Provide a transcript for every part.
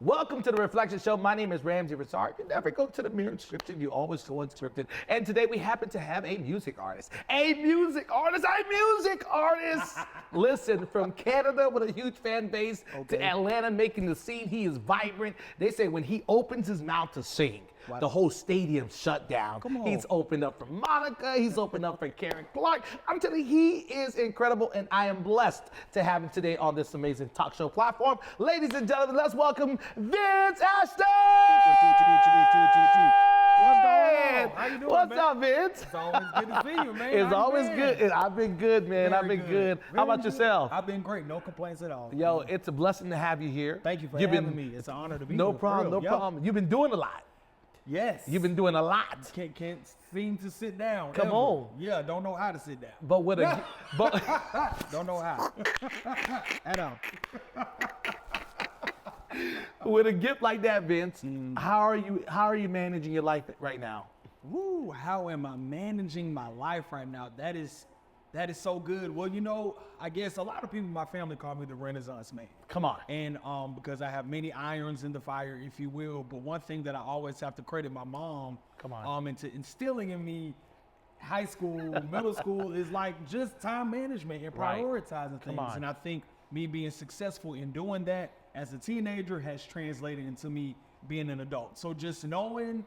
Welcome to the Reflection Show. My name is Ramsey Rissard. You never go to the mirror scripted, you always go unscripted. And today we happen to have a music artist. Listen, from Canada with a huge fan base to Atlanta making the scene. He is vibrant. They say when he opens his mouth to sing, the whole stadium shut down. He's opened up for Monica. He's opened up for Karen Clark. I'm telling you, he is incredible, and I am blessed to have him today on this amazing talk show platform. Ladies and gentlemen, let's welcome Vince Ashton! What's going on? How you doing, What's man? up, Vince? It's always good to see you, man. It's always good. I've been good, man. I've been good. How about yourself? I've been great. No complaints at all. Yo, it's a blessing to have you here. Thank you for having me. It's an honor to be here. No problem, no problem. You've been doing a lot. Yes. You've been doing a lot. Can't seem to sit down. Come ever. on. Yeah, don't know how to sit down. But with a Don't know how. At all. With a gift like that, Vince, how are you managing your life right now? Woo, how am I managing my life right now? That is so good. Well, you know, I guess a lot of people in my family call me the Renaissance man. Come on. And because I have many irons in the fire, if you will. But one thing that I always have to credit my mom into instilling in me high school, middle school is like just time management and prioritizing things. And I think me being successful in doing that as a teenager has translated into me being an adult. So just knowing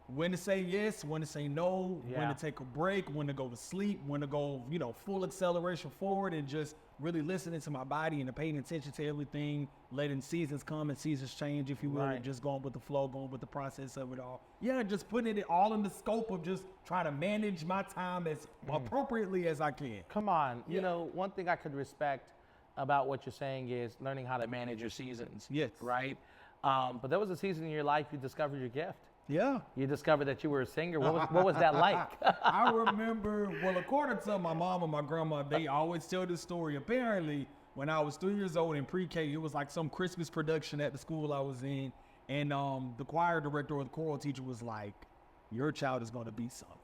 when to say yes, when to say no, when to take a break, when to go to sleep, when to go, full acceleration forward, and just really listening to my body and paying attention to everything, letting seasons come and seasons change, if you will, and just going with the flow, going with the process of it all. Yeah, just putting it all in the scope of just trying to manage my time as appropriately as I can. Come on. You know, one thing I could respect about what you're saying is learning how to manage your seasons. Yes. Right? But there was a season in your life you discovered your gift. Yeah. You discovered that you were a singer. What was that like? I remember, well, according to my mom and my grandma, they always tell this story. Apparently, when I was 3 years old in pre-K, it was like some Christmas production at the school I was in. And the choir director or the choral teacher was like, your child is going to be something.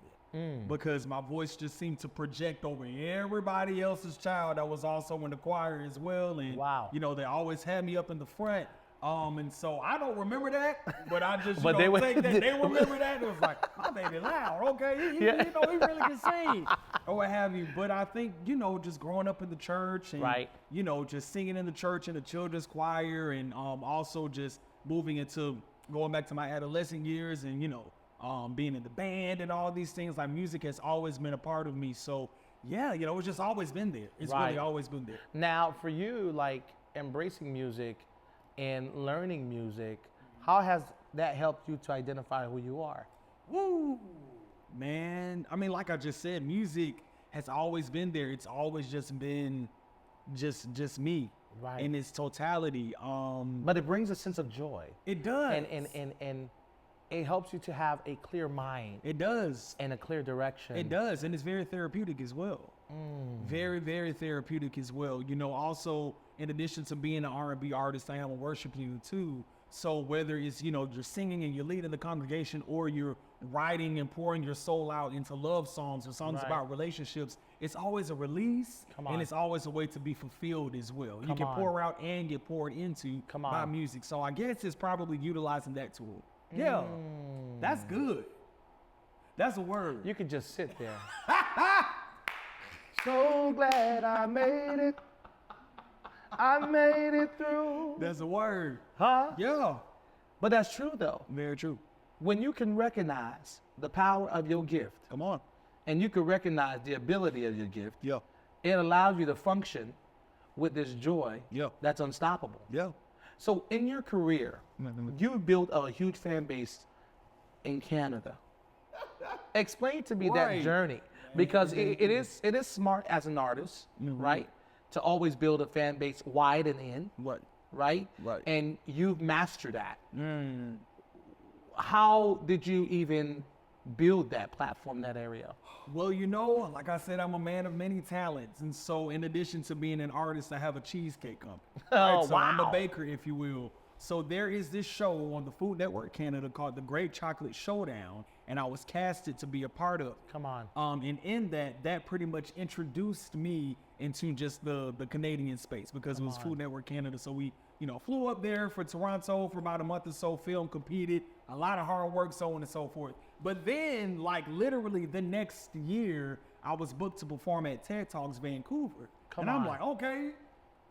Because my voice just seemed to project over everybody else's child that was also in the choir as well. And, they always had me up in the front. And so I don't remember that, but I just think that they remember that. It was like, my baby loud, okay, he really can sing, or what have you. But I think, just growing up in the church and, just singing in the church in the children's choir, and also just moving into going back to my adolescent years and, being in the band and all these things, like music has always been a part of me. So yeah, it's just always been there. It's really always been there. Now for you, like embracing music and learning music, how has that helped you to identify who you are? Woo, man. I mean, like I just said, music has always been there. It's always just been just me in its totality. But it brings a sense of joy. It does. And it helps you to have a clear mind. It does. And a clear direction. It does. And it's very therapeutic as well. Very, very therapeutic as well. Also, in addition to being an R&B artist, I am a worship leader too. So whether it's, you're singing and you're leading the congregation, or you're writing and pouring your soul out into love songs or songs about relationships, it's always a release, and it's always a way to be fulfilled as well. You can pour out and get poured into by music. So I guess it's probably utilizing that tool. Yeah, that's good. That's a word. You could just sit there. So glad I made it. I made it through. That's a word. Huh? Yeah. But that's true though. Very true. When you can recognize the power of your gift. Come on. And you can recognize the ability of your gift. Yeah. It allows you to function with this joy that's unstoppable. Yeah. So in your career, you built a huge fan base in Canada. Explain to me that journey, because it is smart as an artist, right? To always build a fan base wide and in, right? And you've mastered that. How did you even build that platform, that area? Well, like I said, I'm a man of many talents. And so in addition to being an artist, I have a cheesecake company. So I'm a baker, if you will. So there is this show on the Food Network Canada called The Great Chocolate Showdown, and I was casted to be a part of. Come on. And in that pretty much introduced me into just the Canadian space, because it was Food Network Canada. So we flew up there for Toronto for about a month or so, filmed, competed, a lot of hard work, so on and so forth. But then, like literally the next year, I was booked to perform at TED Talks Vancouver. I'm like, okay,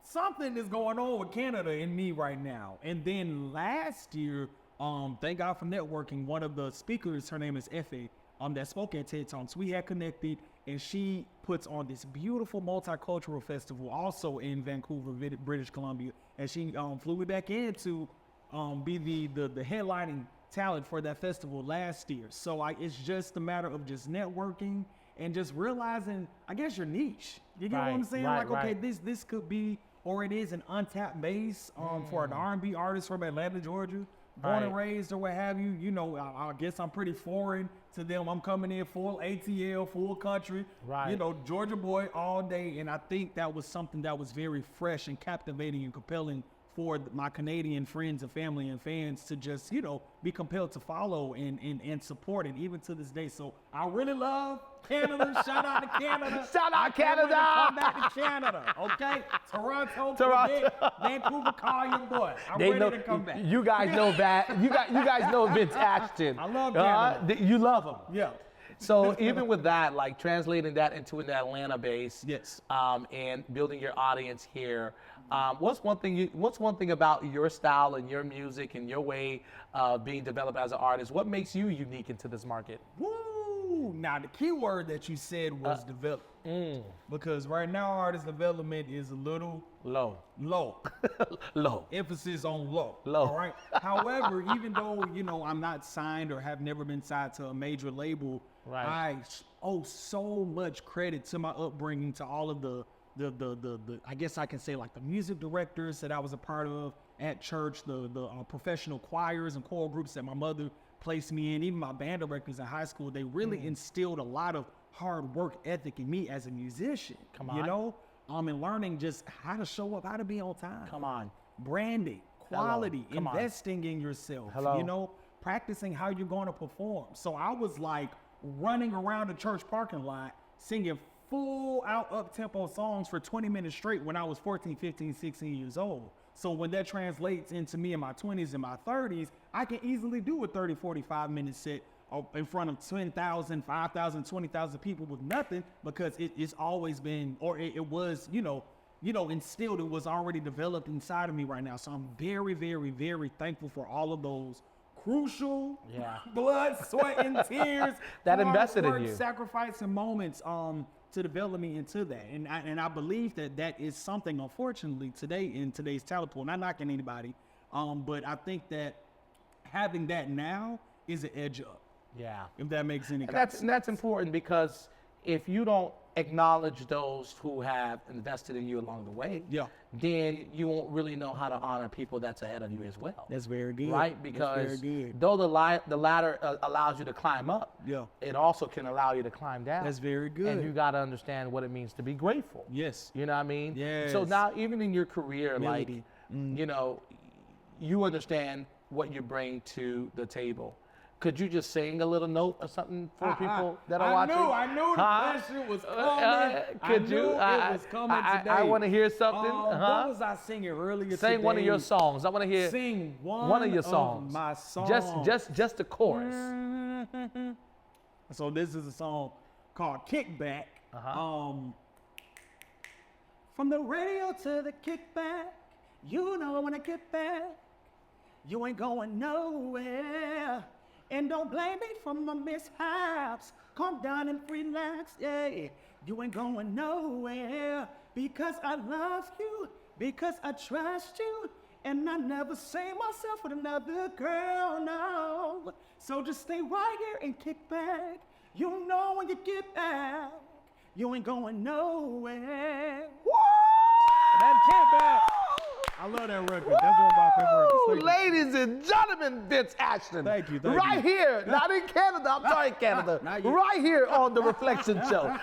something is going on with Canada and me right now. And then last year, thank God for networking, one of the speakers, her name is Efe, that spoke at TED Talks, we had connected, and she puts on this beautiful multicultural festival also in Vancouver, British Columbia. And she flew me back in to be the headlining talent for that festival last year. So it's just a matter of just networking and just realizing, I guess, your niche. You get what I'm saying? Okay, this could be, or it is an untapped base for an R&B artist from Atlanta, Georgia, born and raised or what have you. I guess I'm pretty foreign to them. I'm coming in full ATL, full country, Georgia boy all day. And I think that was something that was very fresh and captivating and compelling for my Canadian friends and family and fans to just, be compelled to follow and support, and even to this day. So I really love Canada. Shout out to Canada. Shout out Canada. Come back to Canada, okay? Toronto. Vancouver, call your boy. I'm ready to come back. You guys know that. You guys know Vince Ashton. I love Canada. You love him. Yeah. So even with that, like translating that into an Atlanta base, yes, and building your audience here, what's one thing about your style and your music and your way of being developed as an artist? What makes you unique into this market? Woo! Now the key word that you said was develop, because right now artist development is a little low. Low. Emphasis on low. All right. However, even though I'm not signed or have never been signed to a major label, I owe so much credit to my upbringing, to all of the I guess I can say, like, the music directors that I was a part of at church, the professional choirs and choral groups that my mother placed me in, even my band directors in high school. They really instilled a lot of hard work ethic in me as a musician. And learning just how to show up, how to be on time. Branding, quality, investing in yourself. Practicing how you're going to perform. So I was like running around the church parking lot singing full out up-tempo songs for 20 minutes straight when I was 14, 15, 16 years old. So when that translates into me in my 20s and my 30s, I can easily do a 30, 45-minute set in front of 10,000, 5,000, 20,000 people with nothing, because it's always been, or it was, instilled, it was already developed inside of me right now. So I'm very, very, very thankful for all of those crucial blood, sweat, and tears that invested in you, sacrifice and moments to develop me into that. And I believe that is something, unfortunately, today in today's talent pool, not knocking anybody, but I think that having that now is an edge up. Yeah. If that makes any sense. And that's important, because if you don't acknowledge those who have invested in you along the way, then you won't really know how to honor people that's ahead of you as well. That's very good. Right? Because though the ladder allows you to climb up, it also can allow you to climb down. That's very good. And you got to understand what it means to be grateful. Yes. You know what I mean? Yes. So now, even in your career, Melody. you understand what you bring to the table. Could you just sing a little note or something for people that are watching? I knew the question was coming. Could you? It was coming today. I want to hear something. What was I singing earlier today? Sing one of your songs. I want to hear. Sing one of your songs. Of my songs. Just the chorus. So this is a song called Kickback. From the radio to the kickback, I want to get back. You ain't going nowhere. And don't blame me for my mishaps. Calm down and relax, yeah. You ain't going nowhere, because I love you, because I trust you, and I never say myself with another girl, no. So just stay right here and kick back. You know when you get back, you ain't going nowhere. Woo! That kick back. I love that record. That's one of my favorite records. Ladies and gentlemen, Vince Ashton. Thank you. Right here, not in Canada. I'm sorry, Canada. Right here on The Reflection Show.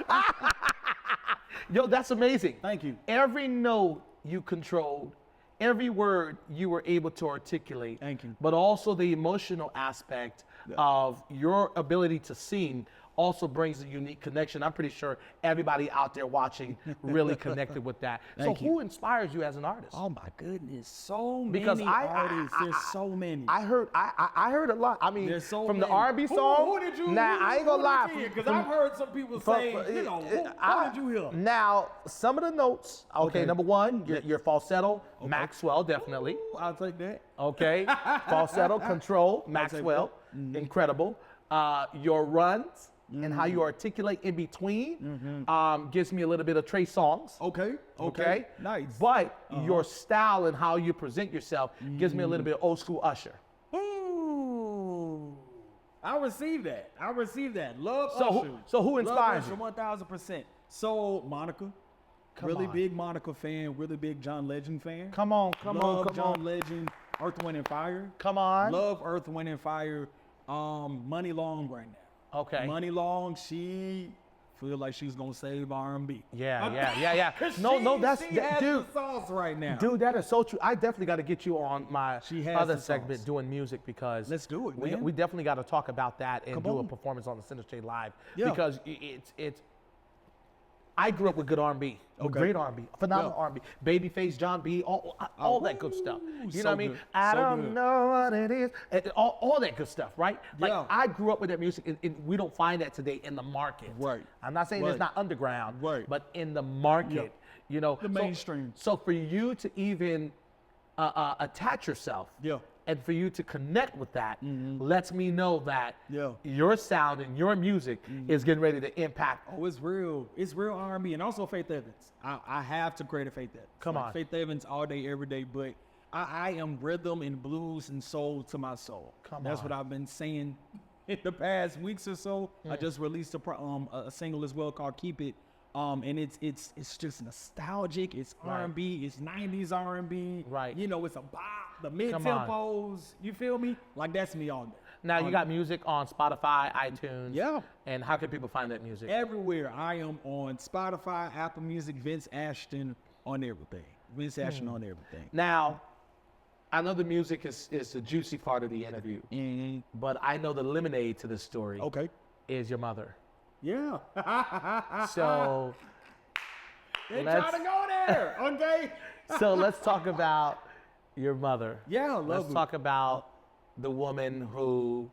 Yo, that's amazing. Thank you. Every note you controlled, every word you were able to articulate. Thank you. But also the emotional aspect of your ability to sing also brings a unique connection. I'm pretty sure everybody out there watching really connected with that. So who inspires you as an artist? Oh my goodness, so Because many artists. There's so many. I heard a lot. I mean, There's so from many. the R&B song. Who did you? Nah, I ain't gonna lie. Because I've heard some people say, what did you hear? Now, some of the notes. Okay, number one, your falsetto, Maxwell, definitely. Ooh, I'll take that. Okay, falsetto, control, Maxwell, incredible. Your runs and how you articulate in between gives me a little bit of Trey Songz. Okay. Nice. But your style and how you present yourself gives me a little bit of old school Usher. Ooh. I received that. Love Usher. So who inspires you? 1000%. So Monica. Big Monica fan, really big John Legend fan. Come on. John Legend, Earth, Wind, and Fire. Come on. Love Earth, Wind, and Fire. Money Long right now. Okay. Money Long, she feel like she's gonna save R&B. Yeah. That's she has dude. The sauce right now. Dude, that is so true. I definitely got to get you on my She has other the segment sauce. doing music because Let's do it, man. We definitely got to talk about that and Come do a on. performance on the Center Stage Live Yeah. because it's. I grew up with good R&B, with great R&B, phenomenal R&B, Babyface, John B, all that good stuff. You so know what I mean? good. I So don't good. know what it is, and all that good stuff, right? Like Yeah. I grew up with that music, and we don't find that today in the market. Right. I'm not saying it's Right. not underground, Right. but in the market, Yeah. you know, The mainstream. So for you to even attach yourself, Yeah. and for you to connect with that, lets me know that Yeah. your sound and your music is getting ready to impact. Oh, it's real. It's real R&B, and also Faith Evans. I have to credit Faith Evans. Come on. Faith Evans all day, every day. But I am rhythm and blues and soul to my soul. That's on. what I've been saying in the past weeks or so. I just released a single as well called "Keep It," and it's just nostalgic. It's R&B. It's 90s R&B. Right. You know, it's a bop. The mid Come on. tempos. You feel me? Like that's me all day. Now you got music on Spotify, iTunes. Yeah. And how can people find that music? Everywhere. I am on Spotify, Apple Music, Vince Ashton on everything. Vince Ashton on everything. Now, I know the music is the juicy part of the interview, but I know the lemonade to this story Okay. is your mother. Yeah. So They let's- try to go there. Okay. so let's talk about your mother. Yeah, Let's love talk about the woman who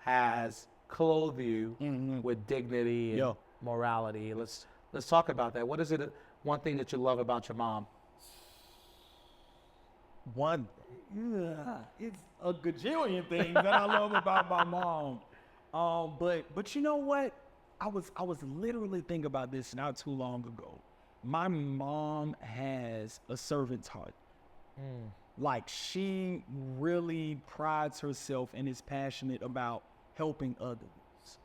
has clothed you with dignity and Yeah. morality. Let's talk about that. What is it? One thing that you love about your mom? one. Yeah, it's a gajillion things that I love about my mom. But you know what? I was literally thinking about this not too long ago. My mom has a servant's heart. Like she really prides herself and is passionate about helping others,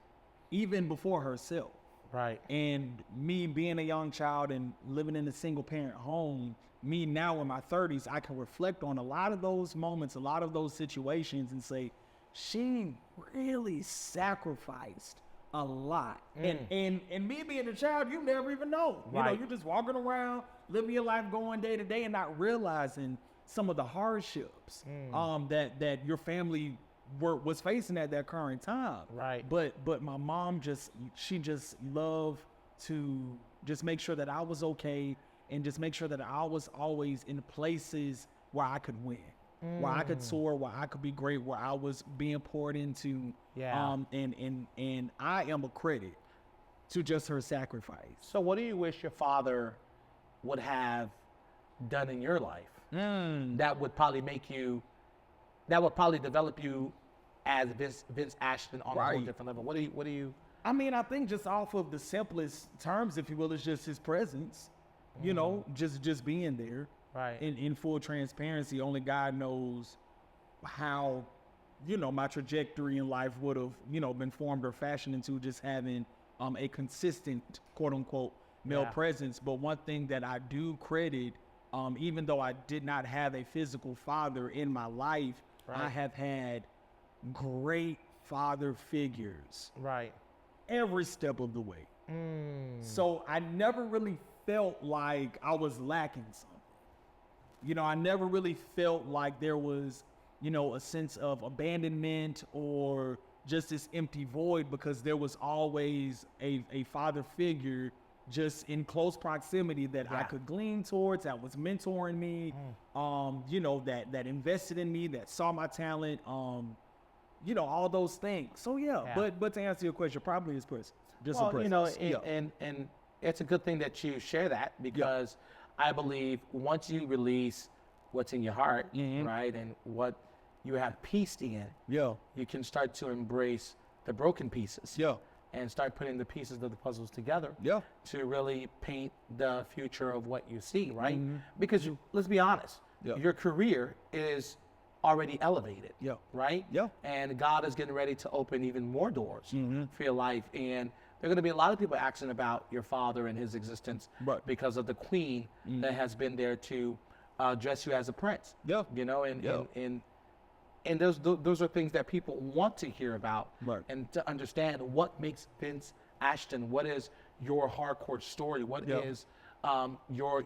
even before herself. Right. And me being a young child and living in a single parent home, me now in my 30s, I can reflect on a lot of those moments, a lot of those situations and say, she really sacrificed a lot. And me being a child, you never even know. You know, Right. you're just walking around, living your life going day to day and not realizing some of the hardships that your family was facing at that current time. Right. But my mom she just loved to just make sure that I was okay and just make sure that I was always in places where I could win, where I could soar, where I could be great, where I was being poured into. Yeah. And I am a credit to just her sacrifice. So what do you wish your father would have done in your life that would probably develop you as Vince Ashton on a whole Right. different level? What do you? I mean, I think just off of the simplest terms, if you will, is just his presence. You know, just being there. Right. In full transparency, only God knows how, you know, my trajectory in life would have, you know, been formed or fashioned into just having a consistent, quote unquote, male presence. But one thing that I do credit, even though I did not have a physical father in my life, I have had great father figures Right. every step of the way. So I never really felt like I was lacking something. You know, I never really felt like there was, you know, a sense of abandonment or, just this empty void because there was always a father figure just in close proximity that I could glean towards, that was mentoring me, you know, that invested in me, that saw my talent, you know, all those things. So but to answer your question, probably his presence. Just a presence. You know, and it's a good thing that you share that, because I believe once you release what's in your heart, right, and what you have peace in, you can start to embrace the broken pieces. And start putting the pieces of the puzzles together to really paint the future of what you see, right? Because let's be honest, your career is already elevated, right? And God is getting ready to open even more doors for your life. And there are going to be a lot of people asking about your father and his existence because of the queen that has been there to dress you as a prince. You know, and those are things that people want to hear about and to understand what makes Vince Ashton. What is your hardcore story? What is your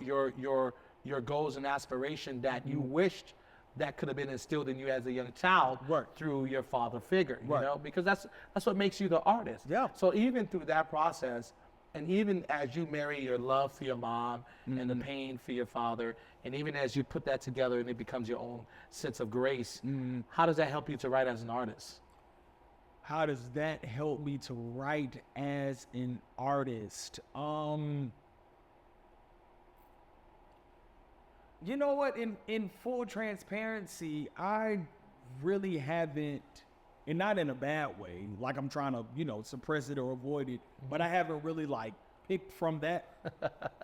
goals and aspiration that you wished that could have been instilled in you as a young child through your father figure? You know, because that's what makes you the artist. So even through that process, and even as you marry your love for your mom and the pain for your father, and even as you put that together and it becomes your own sense of grace, how does that help you to write as an artist? How does that help me to write as an artist? You know what? In full transparency, I really haven't, and not in a bad way, like I'm trying to, you know, suppress it or avoid it, but I haven't really like picked from that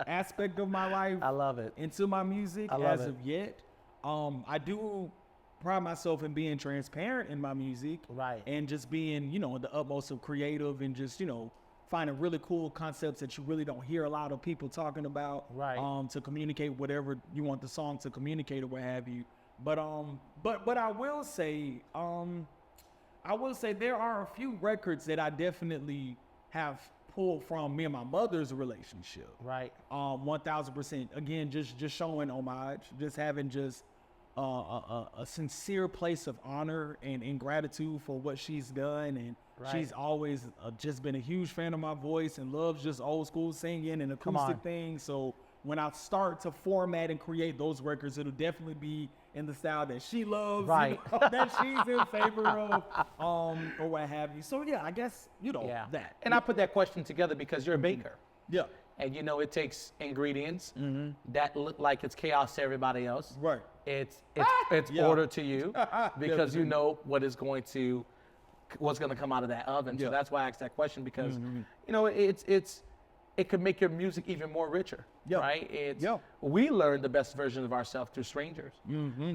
aspect of my life. I love it. Into my music as of yet. I do pride myself in being transparent in my music, and just being, you know, the utmost of creative and just, you know, finding really cool concepts that you really don't hear a lot of people talking about, to communicate whatever you want the song to communicate or what have you. But I will say, there are a few records that I definitely have pulled from me and my mother's relationship. 1000%. Again, just showing homage, just having just a sincere place of honor and gratitude for what she's done. And she's always just been a huge fan of my voice and loves just old school singing and acoustic things. So when I start to format and create those records, it'll definitely be in the style that she loves, you know, that she's in favor of, or what have you. So I guess, you know, that. And I put that question together because you're a baker. And you know, it takes ingredients that look like it's chaos to everybody else. It's order to you because you know what's going to come out of that oven. So that's why I asked that question, because you know, it could make your music even more richer, right? We learn the best version of ourselves through strangers.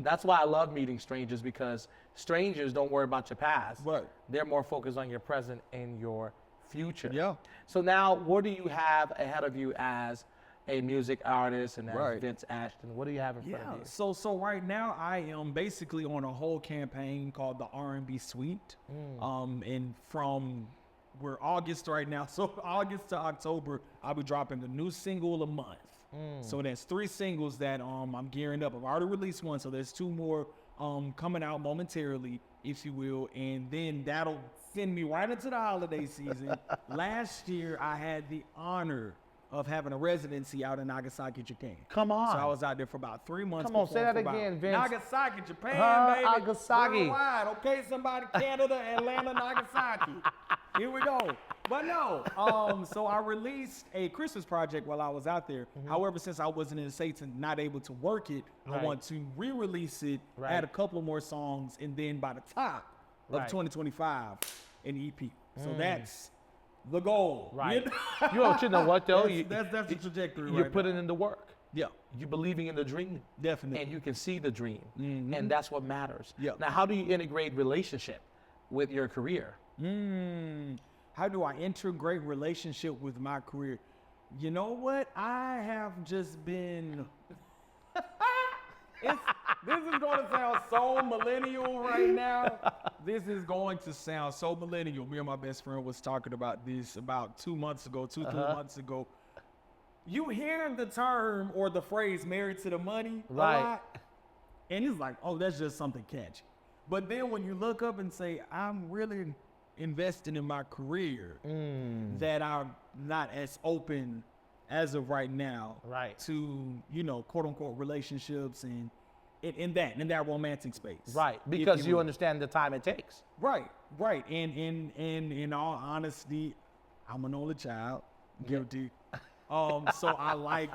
That's why I love meeting strangers, because strangers don't worry about your past. They're more focused on your present and your future. So now, what do you have ahead of you as a music artist and as Vince Ashton? What do you have in front of you? So right now I am basically on a whole campaign called the R&B Suite. And from we're August right now, so August to October, I'll be dropping a new single a month. So there's 3 singles that I'm gearing up. I've already released one, so there's 2 more coming out momentarily, if you will, and then that'll send me right into the holiday season. Last year, I had the honor of having a residency out in Nagasaki, Japan. Come on. So I was out there for about 3 months. Come on, say that again, Vince. Nagasaki, Japan, baby. Nagasaki. Worldwide, okay, somebody, Canada, Atlanta, Nagasaki. Here we go. But no, so I released a Christmas project while I was out there. However, since I wasn't in the States and not able to work it, I want to re-release it, add a couple more songs, and then by the top of 2025, an EP. So that's the goal. You know what though? That's the trajectory. You're putting in the work. You're believing in the dream. Definitely. And you can see the dream. And that's what matters. Now, how do you integrate relationship with your career? How do I integrate relationship with my career? You know what? I have just been... This is going to sound so millennial right now. This is going to sound so millennial. Me and my best friend was talking about this about 2 months ago, 3 months ago. You hear the term or the phrase married to the money a lot, and it's like, oh, that's just something catchy. But then when you look up and say, I'm really investing in my career that I'm not as open as of right now to, you know, quote unquote relationships and in that romantic space. Right, because you understand the time it takes. Right. And in all honesty, I'm an only child, guilty. So I like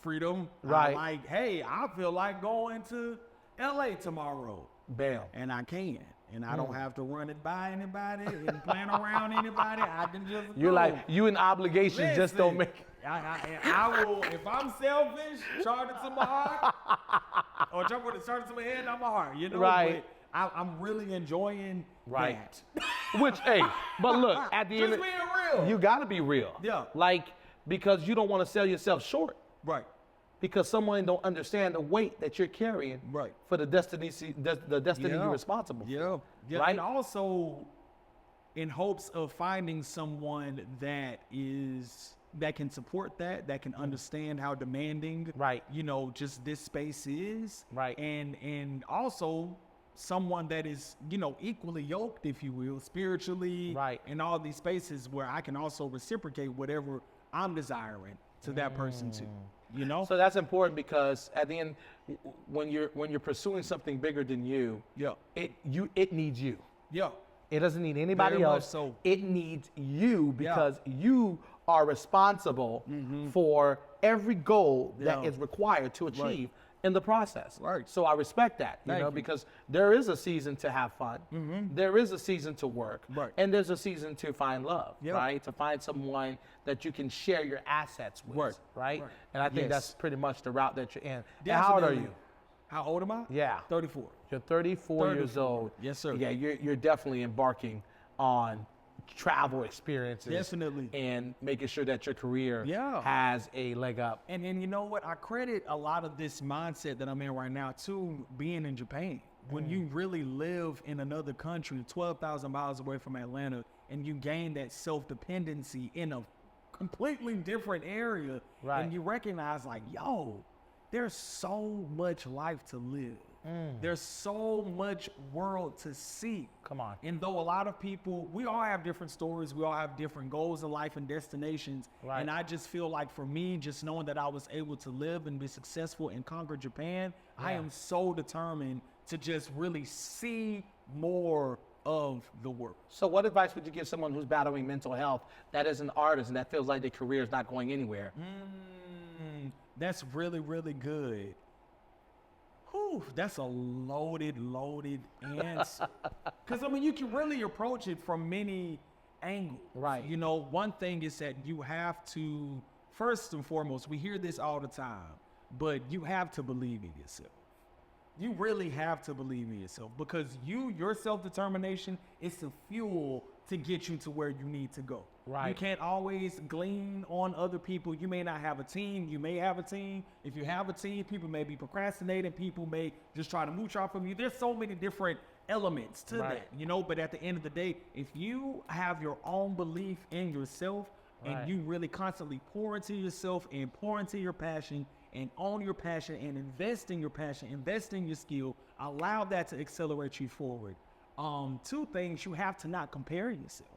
freedom. Right. I like, hey, I feel like going to LA tomorrow. Bam. And I can. And I don't have to run it by anybody and plan around anybody. I can just You're go. like, you in obligation just don't make it. I will, if I'm selfish, charge it to my heart. Or charge it to my head, not my heart. You know? Right. But I'm really enjoying that. Which, hey, but look, at the end Just being real. you got to be real. Yeah. Like, because you don't want to sell yourself short. Right. Because someone don't understand the weight that you're carrying for the destiny you're responsible for. Yeah. Right? And also in hopes of finding someone that can support that can understand how demanding you know, just this space is. Right. And also someone that is, you know, equally yoked, if you will, spiritually in all these spaces where I can also reciprocate whatever I'm desiring to that person too. You know? So that's important because at the end, when you're pursuing something bigger than you, it needs you. Yeah. It doesn't need anybody Very much else. so. It needs you because you are responsible for every goal that is required to achieve in the process. Right. So I respect that, you Thank know, you. because there is a season to have fun. There is a season to work. Right. And there's a season to find love, right? To find someone that you can share your assets with, right? And I think that's pretty much the route that you're in. And how old are you? How old am I? Yeah. 34. You're 34 years old. Yes, sir. Yeah, you're definitely embarking on travel experiences. Definitely. And making sure that your career has a leg up. And you know what? I credit a lot of this mindset that I'm in right now to being in Japan. When you really live in another country, 12,000 miles away from Atlanta, and you gain that self-dependency in a completely different area, and you recognize like, yo, there's so much life to live. There's so much world to see. Come on. And though a lot of people, we all have different stories, we all have different goals in life and destinations. And I just feel like for me, just knowing that I was able to live and be successful and conquer Japan, I am so determined to just really see more of the world. So what advice would you give someone who's battling mental health, that is an artist and that feels like their career is not going anywhere? That's really, really good. Whew, that's a loaded answer. Because, I mean, you can really approach it from many angles. Right. You know, one thing is that you have to, first and foremost, we hear this all the time, but you have to believe in yourself. You really have to believe in yourself because your self-determination is the fuel to get you to where you need to go. Right. You can't always glean on other people. You may not have a team. You may have a team. If you have a team, people may be procrastinating. People may just try to mooch off from you. There's so many different elements to that, you know, but at the end of the day, if you have your own belief in yourself and you really constantly pour into yourself and pour into your passion and own your passion and invest in your passion, invest in your skill, allow that to accelerate you forward. Two things, you have to not compare yourself.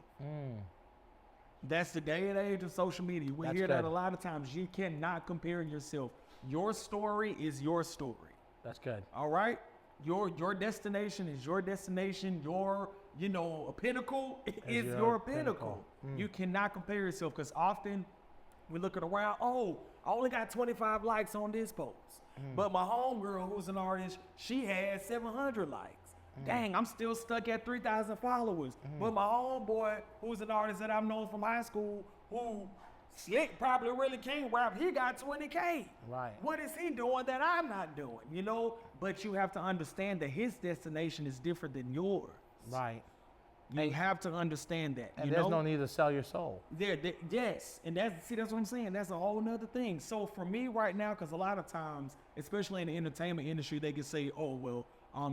That's the day and age of social media. We hear that a lot of times. You cannot compare yourself. Your story is your story. That's good. All right? Your destination is your destination. Your, you know, a pinnacle is your pinnacle. You cannot compare yourself because often we look around, oh, I only got 25 likes on this post. But my homegirl, who's an artist, she had 700 likes. Dang, I'm still stuck at 3,000 followers. But my homeboy, who's an artist that I've known from high school, who slick probably really can't rap, he got 20K. Right. What is he doing that I'm not doing, you know? But you have to understand that his destination is different than yours. Right. You have to understand that. And you there's know? no need to sell your soul. Yes, and that's what I'm saying. That's a whole nother thing. So for me right now, because a lot of times, especially in the entertainment industry, they can say, "Oh well,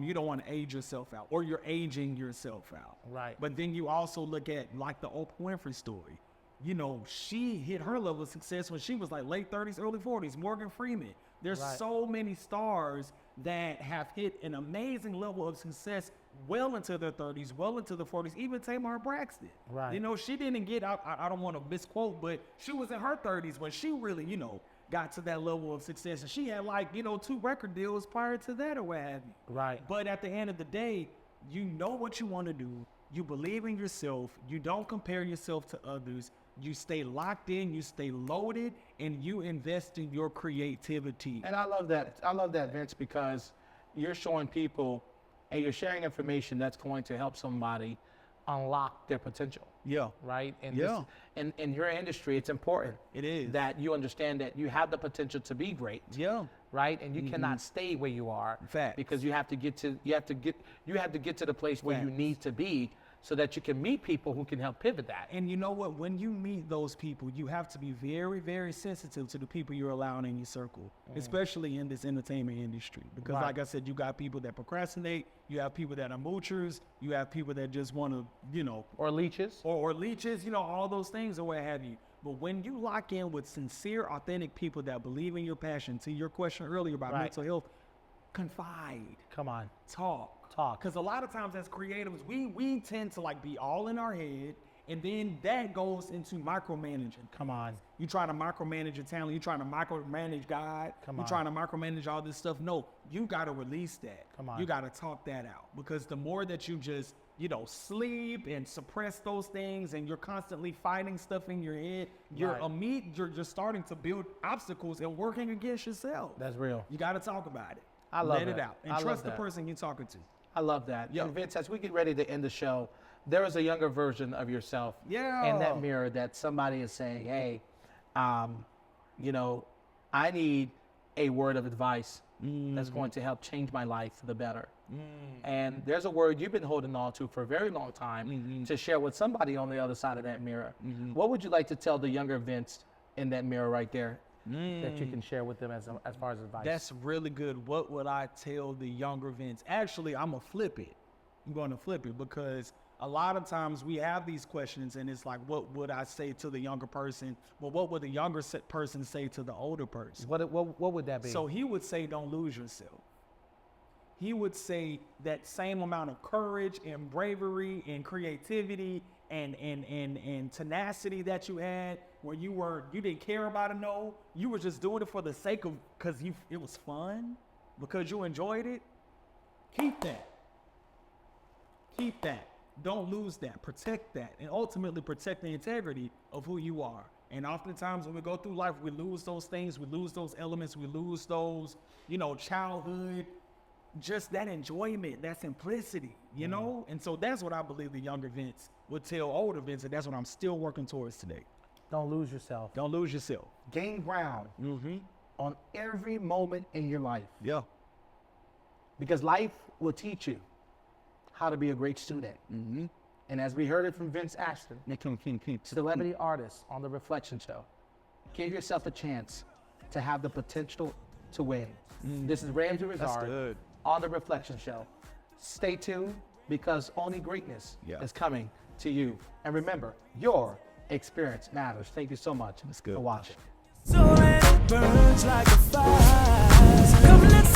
you don't want to age yourself out, or you're aging yourself out." Right. But then you also look at like the Oprah Winfrey story. You know, she hit her level of success when she was like late 30s, early 40s. Morgan Freeman. There's so many stars that have hit an amazing level of success well into their 30s, well into the 40s, even Tamar Braxton. Right. You know, she didn't get, I don't want to misquote, but she was in her 30s when she really, you know, got to that level of success. And she had like, you know, 2 record deals prior to that or what have you. Right. But at the end of the day, you know what you want to do. You believe in yourself. You don't compare yourself to others. You stay locked in, you stay loaded, and you invest in your creativity. And I love that, Vince, because you're showing people and you're sharing information that's going to help somebody unlock their potential. Yeah. Right? And Yeah. in your industry, it's important. It is. That you understand that you have the potential to be great. Yeah. Right? And you cannot stay where you are. Facts. Because you have to get to the place where you Facts. need to be so that you can meet people who can help pivot that. And you know what? When you meet those people, you have to be very, very sensitive to the people you're allowing in your circle, especially in this entertainment industry. Because Right. like I said, you got people that procrastinate, you have people that are moochers, you have people that just want to, you know, Or leeches. or leeches, you know, all those things or what have you. But when you lock in with sincere, authentic people that believe in your passion, to your question earlier about Right. mental health, confide, Come on. talk. Because a lot of times as creatives, we tend to like be all in our head, and then that goes into micromanaging. Come on. You try to micromanage your talent, you trying to micromanage God, Come you on. trying to micromanage all this stuff. No, you got to release that. Come on. You got to talk that out, because the more that you just, you know, sleep and suppress those things, and you're constantly fighting stuff in your head, you're Right. you're starting to build obstacles and working against yourself. That's real. You got to talk about it. I love Let it that. out and I love trust the that. person you're talking to. I love that. Yeah. And Vince, as we get ready to end the show, there is a younger version of yourself Yeah. in that mirror that somebody is saying, hey, you know, I need a word of advice that's going to help change my life for the better. And there's a word you've been holding on to for a very long time to share with somebody on the other side of that mirror. What would you like to tell the younger Vince in that mirror right there that you can share with them as far as advice? That's really good. What would I tell the younger Vince? Actually, I'm going to flip it. I'm going to flip it, because a lot of times we have these questions and it's like, what would I say to the younger person? Well, what would the younger person say to the older person? What would that be? So he would say, don't lose yourself. He would say that same amount of courage and bravery and creativity and tenacity that you had, where you didn't care about a no, you were just doing it for the sake of, because it was fun, because you enjoyed it. Keep that. Keep that. Don't lose that. Protect that. And ultimately protect the integrity of who you are. And oftentimes when we go through life, we lose those things, we lose those elements, we lose those, you know, childhood, just that enjoyment, that simplicity, you know? And so that's what I believe the younger Vince would tell older Vince, and that's what I'm still working towards today. Don't lose yourself. Don't lose yourself. Gain ground on every moment in your life. Yeah. Because life will teach you how to be a great student. And as we heard it from Vince Ashton, celebrity artist on The Reflection Show, give yourself a chance to have the potential to win. This is Ramsey Rizard on The Reflection Show. Stay tuned, because only greatness is coming to you. And remember, your experience matters. Thank you so much for watching. So it burns like a fire. So come, let's